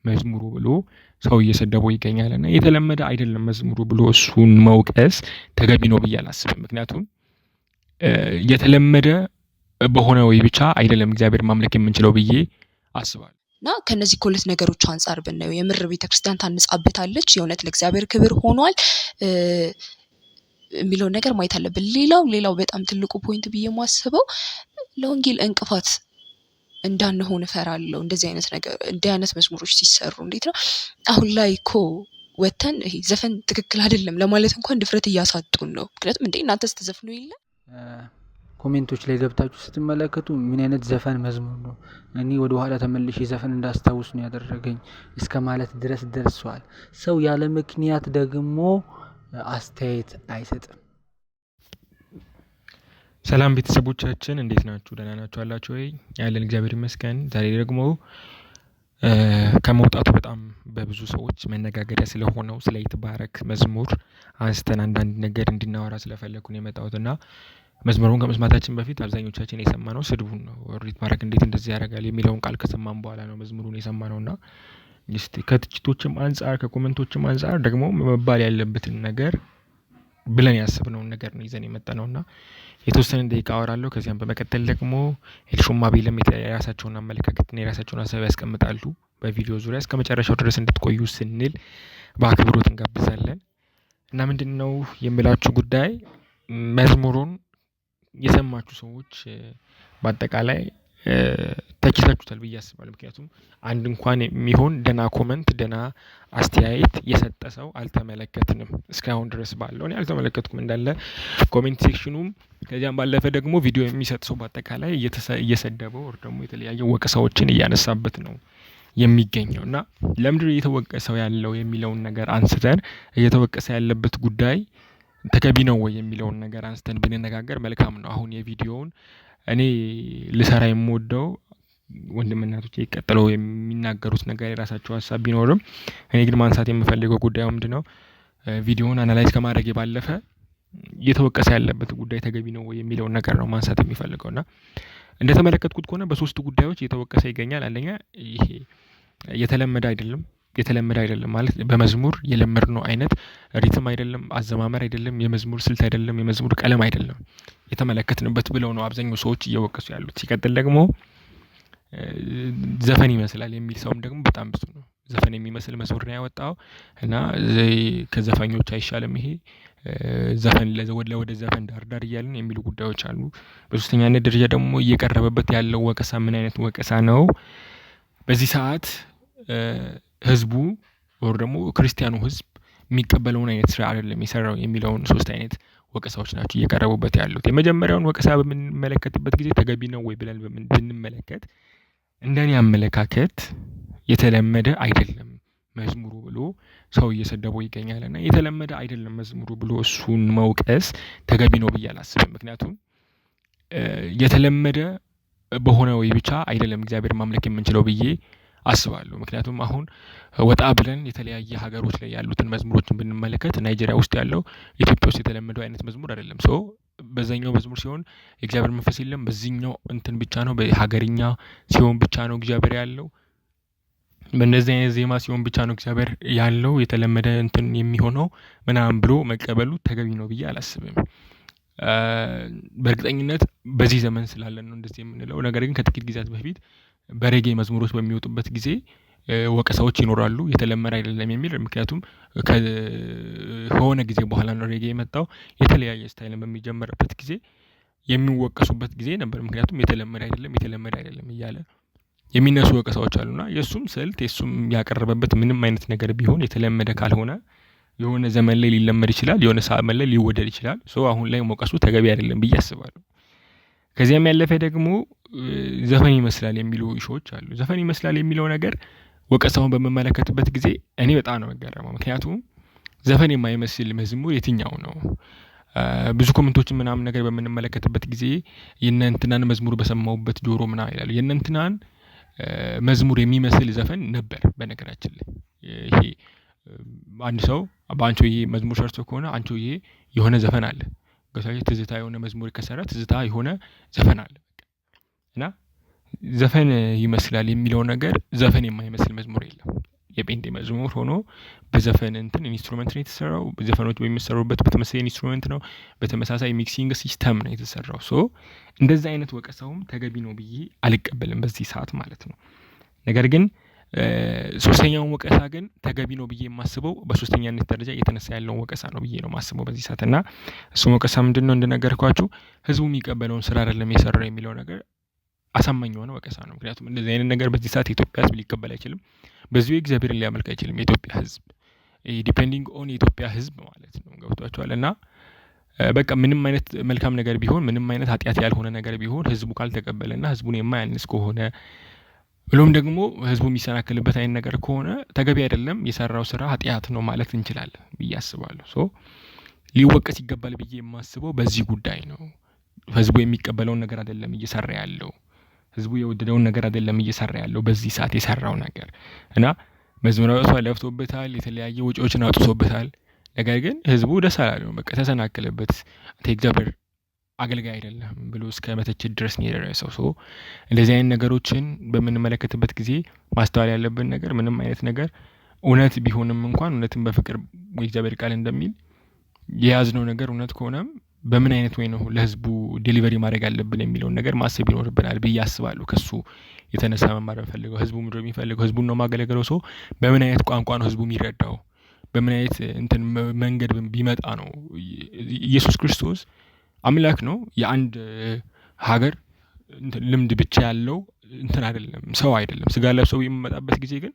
መዝሙሩ ብሎ ሰው እየሰደበው ይገኛልና የተለመደ አይደለም መዝሙሩ ብሎ እሱን መውቀስ ተገቢ ነው ብዬ አላስብም። ምክንያቱም የተለመደ በሆነ ወይ ብቻ አይደለም እግዚአብሔር ማምለክ የምንችለው ብዬ አስባለሁ። እና ከነዚህ ከሁለት ነገሮች አንጻር ብናየው የምር ቤተክርስቲያን ታንጻበታለች፣ የእውነት ለእግዚአብሔር ክብር ሆኗል የሚለውን ነገር ማየት አለብን። ሌላው በጣም ትልቁ ፖይንት ብዬ የማስበው ለወንጌል እንቅፋት እንዳንሆን እፈራለሁ። እንደዚህ አይነት መዝሙሮች ሲሰሩ እንዴት ነው አሁን ላይ እኮ ወተን ይሄ ዘፈን ትክክል አይደለም ለማለት እንኳን ድፍረት እያሳጡን ነው። ምክንያቱም እናንተስ ተዘፍኑ የለ ኮሜንቶች ላይ ገብታችሁ ስትመለከቱ ምን አይነት ዘፈን መዝሙር ነው እኔ ወደ ኋላ ተመልሼ ዘፈን እንዳስታውስ ነው ያደረገኝ እስከ ማለት ድረስ ደርሷል። ሰው ያለ ምክንያት ደግሞ አስተያየት አይሰጥም። ሰላም ቤተሰቦቻችን እንዴት ናችሁ? ደህና ናችሁ አላችሁ ወይ? ያለን እግዚአብሔር ይመስገን። ዛሬ ደግሞ ከመውጣቱ በጣም በብዙ ሰዎች መነጋገሪያ ስለሆነው ስለ ይትባረክ መዝሙር አንስተን አንዳንድ ነገር እንድናወራ ስለፈለኩ ነው የመጣሁት እና መዝሙሩን ከመስማታችን በፊት አብዛኞቻችን የሰማነው ስድቡን ነው። ይትባረክ እንዴት እንደዚህ ያደርጋል የሚለውን ቃል ከሰማን በኋላ ነው መዝሙሩን የሰማነውና እስቲ ከትችቶችም አንፃር ከኮሜንቶችም አንፃር ደግሞ መባል ያለበትን ነገር ብለን ያሰብነውን ነገር ነው ይዘን የመጣነውና የተወሰነ ደቂቃ አወራለሁ። ከዚያም በመቀጠል ደግሞ ኤልሹማ ቤለም የራሳቸውን አመለካከትና የራሳቸውን ሀሳብ ያስቀምጣሉ በቪዲዮ ዙሪያ። እስከ መጨረሻው ድረስ እንድትቆዩ ስንል በአክብሮት እንጋብዛለን። እና ምንድነው የምላችሁ ጉዳይ መዝሙሩን የሰማችሁ ሰዎች በአጠቃላይ ተችታችሁታል ብዬ አስባለሁ። ምክንያቱም አንድ እንኳን የሚሆን ደና ኮመንት ደና አስተያየት የሰጠ ሰው አልተመለከትንም እስካሁን ድረስ ባለው እኔ አልተመለከትኩም እንዳለ ኮሜንት ሴክሽኑም። ከዚያም ባለፈ ደግሞ ቪዲዮ የሚሰጥ ሰው በአጠቃላይ እየሰደበው ወር ደግሞ የተለያየ ወቀሳዎችን እያነሳበት ነው የሚገኘው እና ለምንድነው እየተወቀሰው ያለው የሚለውን ነገር አንስተን እየተወቀሰ ያለበት ጉዳይ ተገቢ ነው ወይ የሚለውን ነገር አንስተን ብንነጋገር መልካም ነው። አሁን የቪዲዮውን እኔ ልሰራ የምወደው ወንድምናቶቼ ቀጥለው የሚናገሩት ነገር የራሳቸው ሀሳብ ቢኖርም እኔ ግን ማንሳት የምፈልገው ጉዳዩ ምንድነው ቪዲዮውን አናላይዝ ከማድረግ ባለፈ እየተወቀሰ ያለበት ጉዳይ ተገቢ ነው ወይ የሚለውን ነገር ነው ማንሳት የሚፈልገውና እንደተመለከትኩት ከሆነ በሶስት ጉዳዮች እየተወቀሰ ይገኛል። አንደኛ ይሄ የተለመደ አይደለም ማለት በመዝሙር የለመድነው አይነት ሪትም አይደለም፣ አዘማመር አይደለም፣ የመዝሙር ስልት አይደለም፣ የመዝሙር ቀለም አይደለም የተመለከትንበት ብለው ነው አብዛኛው ሰዎች እየወቀሱ ያሉት። ሲቀጥል ደግሞ ዘፈን ይመስላል የሚል ሰውም ደግሞ በጣም ብዙ ነው። ዘፈን የሚመስል መዝሙር ነው ያወጣው እና ከዘፋኞች አይሻልም ይሄ ዘፈን ወደ ዘፈን ዳር እያልን የሚሉ ጉዳዮች አሉ። በሶስተኛነት ደረጃ ደግሞ እየቀረበበት ያለው ወቀሳ ምን አይነት ወቀሳ ነው? በዚህ ሰዓት ህዝቡ ወር ደግሞ ክርስቲያኑ ህዝብ የሚቀበለውን አይነት ስራ አይደለም የሰራው የሚለውን ሶስት አይነት ወቀሳዎች ናቸው እየቀረቡበት ያሉት። የመጀመሪያውን ወቀሳ በምንመለከትበት ጊዜ ተገቢ ነው ወይ ብለን ብንመለከት እንደኔ አመለካከት የተለመደ አይደለም መዝሙሩ ብሎ ሰው እየሰደበው ይገኛልና የተለመደ አይደለም መዝሙሩ ብሎ እሱን መውቀስ ተገቢ ነው ብዬ አላስብም። ምክንያቱም የተለመደ በሆነ ወይ ብቻ አይደለም እግዚአብሔር ማምለክ የምንችለው ብዬ አስባለሁ። ምክንያቱም አሁን ወጣ ብለን የተለያየ ሀገሮች ላይ ያሉትን መዝሙሮችን ብንመለከት ናይጄሪያ ውስጥ ያለው ኢትዮጵያ ውስጥ የተለመደው አይነት መዝሙር አይደለም። በዛኛው መዝሙር ሲሆን የእግዚአብሔር መንፈስ የለም፣ በዚህኛው እንትን ብቻ ነው በሀገርኛ ሲሆን ብቻ ነው እግዚአብሔር ያለው፣ በእነዚህ አይነት ዜማ ሲሆን ብቻ ነው እግዚአብሔር ያለው የተለመደ እንትን የሚሆነው ምናምን ብሎ መቀበሉ ተገቢ ነው ብዬ አላስብም። በእርግጠኝነት በዚህ ዘመን ስላለን ነው እንደዚህ የምንለው። ነገር ግን ከጥቂት ጊዜያት በፊት በሬጌ መዝሙሮች በሚወጡበት ጊዜ ወቀሳዎች ይኖራሉ የተለመደ አይደለም የሚል። ምክንያቱም ከሆነ ጊዜ በኋላ ነው ሬጌ የመጣው። የተለያየ ስታይልን በሚጀምርበት ጊዜ የሚወቀሱበት ጊዜ ነበር። ምክንያቱም የተለመደ አይደለም እያለ የሚነሱ ወቀሳዎች አሉና የሱም ስልት የሱም ያቀረበበት ምንም አይነት ነገር ቢሆን የተለመደ ካልሆነ የሆነ ዘመን ላይ ሊለመድ ይችላል፣ የሆነ ዘመን ላይ ሊወደድ ይችላል። አሁን ላይ መውቀሱ ተገቢ አይደለም ብዬ አስባለሁ። ከዚያም ያለፈ ደግሞ ዘፈን ይመስላል የሚሉ ኢሹዎች አሉ። ዘፈን ይመስላል የሚለው ነገር ወቀሳውን በመመለከትበት ጊዜ እኔ በጣም ነው መገረመው። ምክንያቱም ዘፈን የማይመስል መዝሙር የትኛው ነው? ብዙ ኮሜንቶችን ምናምን ነገር በምንመለከትበት ጊዜ የእነ እንትናን መዝሙር በሰማሁበት ጆሮ ምናምን ይላሉ። የእነ እንትናን መዝሙር የሚመስል ዘፈን ነበር በነገራችን ላይ። ይሄ አንድ ሰው በአንቾዬ መዝሙር ሰርቶ ከሆነ አንቾዬ የሆነ ዘፈን አለ፣ ትዝታ የሆነ መዝሙር ከሰራ ትዝታ የሆነ ዘፈን አለ እና ዘፈን ይመስላል የሚለው ነገር ዘፈን የማይመስል መዝሙር የለም። የጴንጤ መዝሙር ሆኖ በዘፈን እንትን ኢንስትሩመንት ነው የተሰራው። ዘፈኖች በሚሰሩበት በተመሳሳይ ኢንስትሩመንት ነው፣ በተመሳሳይ ሚክሲንግ ሲስተም ነው የተሰራው። ሶ እንደዚህ አይነት ወቀሳውም ተገቢ ነው ብዬ አልቀበልም በዚህ ሰዓት ማለት ነው። ነገር ግን ሶስተኛውን ወቀሳ ግን ተገቢ ነው ብዬ የማስበው በሶስተኛነት ደረጃ እየተነሳ ያለውን ወቀሳ ነው ብዬ ነው የማስበው በዚህ ሰዓት። እና እሱም ወቀሳ ምንድነው እንደነገርኳችሁ ህዝቡ የሚቀበለውን ስራ አይደለም የሰራው የሚለው ነገር አሳማኝ የሆነ ወቀሳ ነው። ምክንያቱም እንደዚህ አይነት ነገር በዚህ ሰዓት የኢትዮጵያ ህዝብ ሊቀበል አይችልም። በዚሁ እግዚአብሔርን ሊያመልክ አይችልም የኢትዮጵያ ህዝብ። ዲፔንዲንግ ኦን የኢትዮጵያ ህዝብ ማለት ነው። ገብቷችኋል? እና በቃ ምንም አይነት መልካም ነገር ቢሆን፣ ምንም አይነት ኃጢአት ያልሆነ ነገር ቢሆን ህዝቡ ካልተቀበለና ህዝቡን የማያንስ ከሆነ ብሎም ደግሞ ህዝቡ የሚሰናክልበት አይነት ነገር ከሆነ ተገቢ አይደለም፣ የሰራው ስራ ኃጢአት ነው ማለት እንችላለን ብዬ አስባለሁ። ሶ ሊወቀስ ይገባል ብዬ የማስበው በዚህ ጉዳይ ነው። ህዝቡ የሚቀበለውን ነገር አይደለም እየሰራ ያለው፣ ህዝቡ የወደደውን ነገር አይደለም እየሰራ ያለው በዚህ ሰዓት የሰራው ነገር እና መዝሙረ ራሱ ለፍቶበታል፣ የተለያየ ወጪዎችን አውጥቶበታል። ነገር ግን ህዝቡ ደስ አላለውም፣ በቃ ተሰናከለበት። አንተ የእግዚአብሔር አገልጋይ አይደለም ብሎ እስከ መተቸት ድረስ ነው የደረሰው። ሶ እንደዚህ አይነት ነገሮችን በምንመለከትበት ጊዜ ማስተዋል ያለብን ነገር ምንም አይነት ነገር እውነት ቢሆንም እንኳን እውነትን በፍቅር የእግዚአብሔር ቃል እንደሚል የያዝነው ነገር እውነት ከሆነም በምን አይነት ወይ ነው ለህዝቡ ዴሊቨሪ ማድረግ አለብን የሚለውን ነገር ማሰብ ይኖርብናል ብዬ አስባለሁ። ከሱ የተነሳ መማር ፈልገው ህዝቡ ምንድነው የሚፈልገው? ህዝቡን ነው ማገለገለው። ሰው በምን አይነት ቋንቋ ነው ህዝቡ የሚረዳው? በምን አይነት እንትን መንገድ ቢመጣ ነው? ኢየሱስ ክርስቶስ አምላክ ነው። የአንድ ሀገር ልምድ ብቻ ያለው እንትን አይደለም፣ ሰው አይደለም። ስጋ ለብሶ የሚመጣበት ጊዜ ግን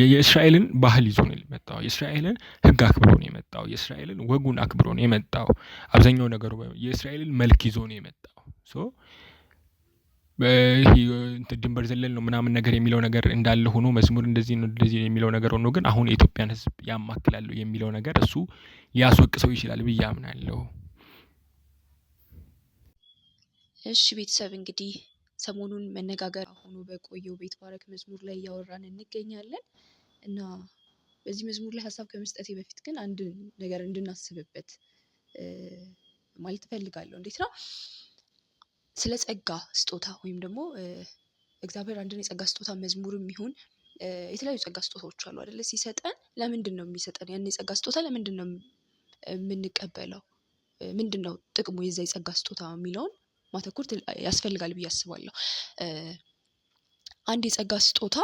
የእስራኤልን ባህል ይዞ ነው የመጣው። የእስራኤልን ህግ አክብሮ ነው የመጣው። የእስራኤልን ወጉን አክብሮ ነው የመጣው። አብዛኛው ነገሩ የእስራኤልን መልክ ይዞ ነው የመጣው። ሶ ይሄ ድንበር ዘለል ነው ምናምን ነገር የሚለው ነገር እንዳለ ሆኖ መዝሙር እንደዚህ ነው እንደዚህ የሚለው ነገር ሆኖ ግን አሁን የኢትዮጵያን ህዝብ ያማክላሉ የሚለው ነገር እሱ ሊያስወቅሰው ይችላል ብዬ አምናለሁ። እሺ ቤተሰብ እንግዲህ ሰሞኑን መነጋገር ሆኖ በቆየው ቤት ባረክ መዝሙር ላይ እያወራን እንገኛለን እና በዚህ መዝሙር ላይ ሀሳብ ከመስጠቴ በፊት ግን አንድ ነገር እንድናስብበት ማለት እፈልጋለሁ። እንዴት ነው ስለ ጸጋ ስጦታ ወይም ደግሞ እግዚአብሔር አንድን የጸጋ ስጦታ መዝሙርም ይሁን የተለያዩ ጸጋ ስጦታዎች አሉ አይደለ? ሲሰጠን ለምንድን ነው የሚሰጠን? ያን የጸጋ ስጦታ ለምንድን ነው የምንቀበለው? ምንድን ነው ጥቅሙ የዛ የጸጋ ስጦታ የሚለውን ማተኮር ያስፈልጋል ብዬ አስባለሁ። አንድ የጸጋ ስጦታ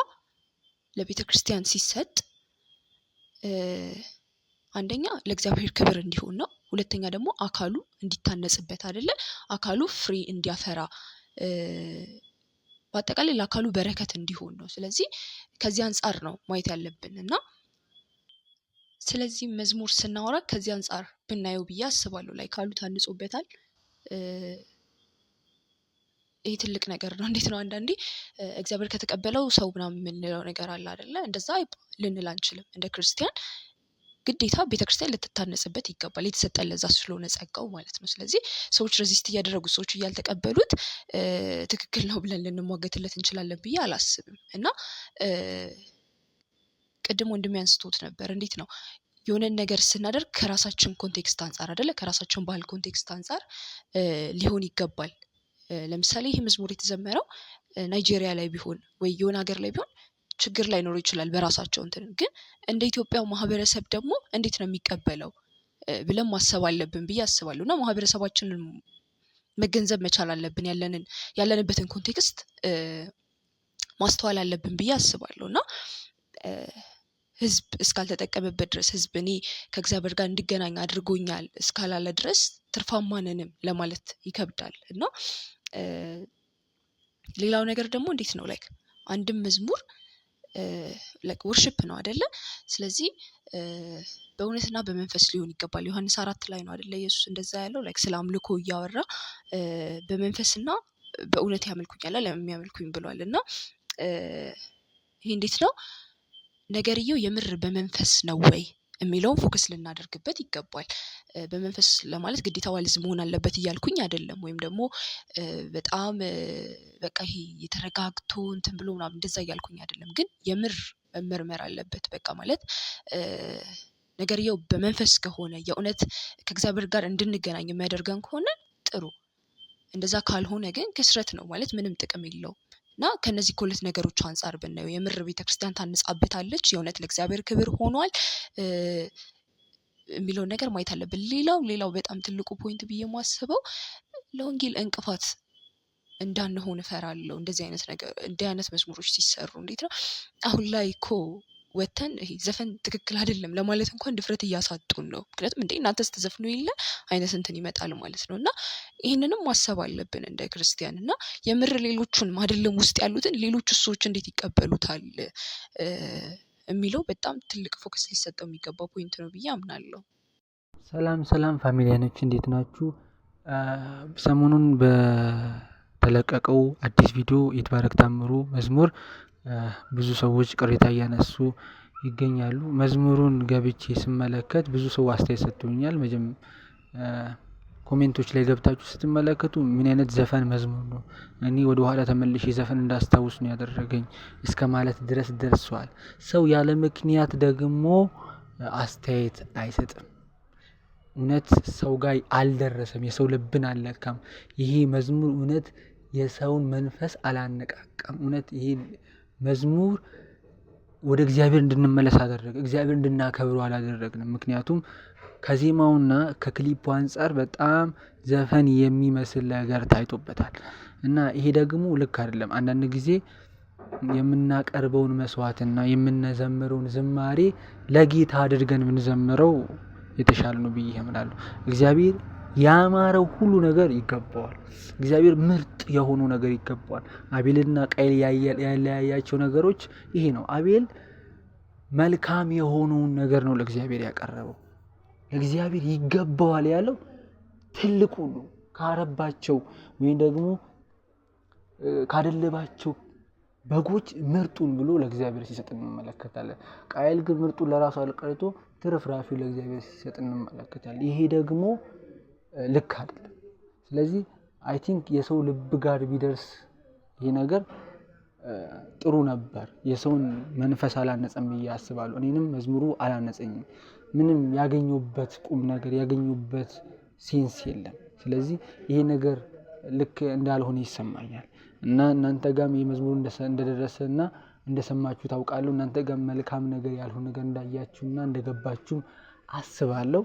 ለቤተ ክርስቲያን ሲሰጥ አንደኛ ለእግዚአብሔር ክብር እንዲሆን ነው። ሁለተኛ ደግሞ አካሉ እንዲታነጽበት አይደለ? አካሉ ፍሬ እንዲያፈራ በአጠቃላይ ለአካሉ በረከት እንዲሆን ነው። ስለዚህ ከዚህ አንጻር ነው ማየት ያለብን እና ስለዚህ መዝሙር ስናወራ ከዚህ አንጻር ብናየው ብዬ አስባለሁ። ላይ ካሉ ታንጾበታል። ይሄ ትልቅ ነገር ነው። እንዴት ነው አንዳንዴ እግዚአብሔር ከተቀበለው ሰው ምናምን የምንለው ነገር አለ አይደለ? እንደዛ ልንል አንችልም። እንደ ክርስቲያን ግዴታ ቤተክርስቲያን ልትታነጽበት ይገባል። የተሰጠን ለዛ ስለሆነ ጸጋው ማለት ነው። ስለዚህ ሰዎች ሬዚስት እያደረጉ ሰዎች እያልተቀበሉት ትክክል ነው ብለን ልንሟገትለት እንችላለን ብዬ አላስብም። እና ቅድም ወንድሜ አንስቶት ነበር። እንዴት ነው የሆነን ነገር ስናደርግ ከራሳችን ኮንቴክስት አንጻር አይደለ? ከራሳችን ባህል ኮንቴክስት አንጻር ሊሆን ይገባል። ለምሳሌ ይህ መዝሙር የተዘመረው ናይጄሪያ ላይ ቢሆን ወይ የሆነ ሀገር ላይ ቢሆን ችግር ላይኖር ይችላል በራሳቸው እንትን። ግን እንደ ኢትዮጵያው ማህበረሰብ ደግሞ እንዴት ነው የሚቀበለው ብለን ማሰብ አለብን ብዬ አስባለሁ። እና ማህበረሰባችንን መገንዘብ መቻል አለብን። ያለንበትን ኮንቴክስት ማስተዋል አለብን ብዬ አስባለሁ። እና ህዝብ እስካልተጠቀመበት ድረስ ህዝብ እኔ ከእግዚአብሔር ጋር እንድገናኝ አድርጎኛል እስካላለ ድረስ ትርፋማ ነንም ለማለት ይከብዳል። እና ሌላው ነገር ደግሞ እንዴት ነው ላይክ አንድም መዝሙር ላይክ ወርሺፕ ነው አይደለ? ስለዚህ በእውነትና በመንፈስ ሊሆን ይገባል። ዮሐንስ 4 ላይ ነው አይደለ ኢየሱስ እንደዛ ያለው ላይክ ስለ አምልኮ እያወራ በመንፈስና በእውነት ያመልኩኛል ለሚያመልኩኝ ብሏል። እና ይሄ እንዴት ነው ነገርየው የምር በመንፈስ ነው ወይ የሚለውን ፎከስ ልናደርግበት ይገባል። በመንፈስ ለማለት ግዴታ ዋልዝ መሆን አለበት እያልኩኝ አይደለም። ወይም ደግሞ በጣም በቃ ይሄ የተረጋግቶ እንትን ብሎ ምናምን እንደዛ እያልኩኝ አይደለም። ግን የምር መመርመር አለበት። በቃ ማለት ነገርየው በመንፈስ ከሆነ የእውነት ከእግዚአብሔር ጋር እንድንገናኝ የሚያደርገን ከሆነ ጥሩ። እንደዛ ካልሆነ ግን ክስረት ነው ማለት ምንም ጥቅም የለውም። እና ከነዚህ ከሁለት ነገሮች አንጻር ብናየው የምር ቤተክርስቲያን ታንጻበታለች፣ የእውነት ለእግዚአብሔር ክብር ሆኗል የሚለውን ነገር ማየት አለብን። ሌላው በጣም ትልቁ ፖይንት ብዬ የማስበው ለወንጌል እንቅፋት እንዳንሆን እፈራለሁ። እንደዚህ አይነት መዝሙሮች ሲሰሩ እንዴት ነው አሁን ላይ እኮ ወተን ይሄ ዘፈን ትክክል አይደለም ለማለት እንኳን ድፍረት እያሳጡን ነው። ምክንያቱም እናንተ ስትዘፍኑ የለ አይነት እንትን ይመጣል ማለት ነው። እና ይህንንም ማሰብ አለብን እንደ ክርስቲያን እና የምር ሌሎቹን አይደለም ውስጥ ያሉትን ሌሎቹ ሰዎች እንዴት ይቀበሉታል የሚለው በጣም ትልቅ ፎከስ ሊሰጠው የሚገባው ፖይንት ነው ብዬ አምናለሁ። ሰላም ፋሚሊያኖች እንዴት ናችሁ? ሰሞኑን በተለቀቀው አዲስ ቪዲዮ ይትባረክ ታምሩ መዝሙር ብዙ ሰዎች ቅሬታ እያነሱ ይገኛሉ። መዝሙሩን ገብቼ ስመለከት ብዙ ሰው አስተያየት ሰጥቶኛል። ኮሜንቶች ላይ ገብታችሁ ስትመለከቱ ምን አይነት ዘፈን መዝሙር ነው፣ እኔ ወደ ኋላ ተመልሼ ዘፈን እንዳስታውስ ነው ያደረገኝ እስከ ማለት ድረስ ደርሷል። ሰው ያለ ምክንያት ደግሞ አስተያየት አይሰጥም። እውነት ሰው ጋር አልደረሰም፣ የሰው ልብን አልነካም። ይሄ መዝሙር እውነት የሰውን መንፈስ አላነቃቃም። እውነት ይሄ መዝሙር ወደ እግዚአብሔር እንድንመለስ አደረገ፣ እግዚአብሔር እንድናከብሩ አላደረግንም። ምክንያቱም ከዜማውና ከክሊፑ አንጻር በጣም ዘፈን የሚመስል ነገር ታይቶበታል እና ይሄ ደግሞ ልክ አይደለም። አንዳንድ ጊዜ የምናቀርበውን መስዋዕትና የምንዘምረውን ዝማሬ ለጌታ አድርገን ብንዘምረው የተሻለ ነው ብዬ አምናለሁ። እግዚአብሔር ያማረው ሁሉ ነገር ይገባዋል። እግዚአብሔር ምርጥ የሆነው ነገር ይገባዋል። አቤልና ቃየል ያለያያቸው ነገሮች ይሄ ነው። አቤል መልካም የሆነውን ነገር ነው ለእግዚአብሔር ያቀረበው። ለእግዚአብሔር ይገባዋል ያለው ትልቁ ነው። ካረባቸው ወይም ደግሞ ካደለባቸው በጎች ምርጡን ብሎ ለእግዚአብሔር ሲሰጥ እንመለከታለን። ቃየል ግን ምርጡን ለራሱ አልቀርቶ ትርፍራፊው ለእግዚአብሔር ሲሰጥ እንመለከታለን። ይሄ ደግሞ ልክ አይደለም። ስለዚህ አይ ቲንክ የሰው ልብ ጋር ቢደርስ ይሄ ነገር ጥሩ ነበር። የሰውን መንፈስ አላነጸም ብዬ አስባለሁ። እኔንም መዝሙሩ አላነጸኝም። ምንም ያገኙበት ቁም ነገር ያገኙበት ሴንስ የለም። ስለዚህ ይሄ ነገር ልክ እንዳልሆነ ይሰማኛል እና እናንተ ጋርም ይሄ መዝሙሩ እንደደረሰና እንደሰማችሁ ታውቃለሁ። እናንተ ጋር መልካም ነገር ያልሆነ ነገር እንዳያችሁና እንደገባችሁ አስባለሁ።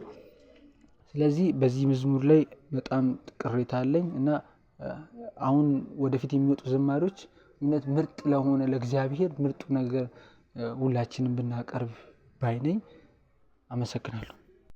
ስለዚህ በዚህ መዝሙር ላይ በጣም ቅሬታ አለኝ እና አሁን ወደፊት የሚወጡ ዝማሬዎች እውነት ምርጥ ለሆነ ለእግዚአብሔር ምርጡ ነገር ሁላችንም ብናቀርብ ባይ ነኝ። አመሰግናለሁ።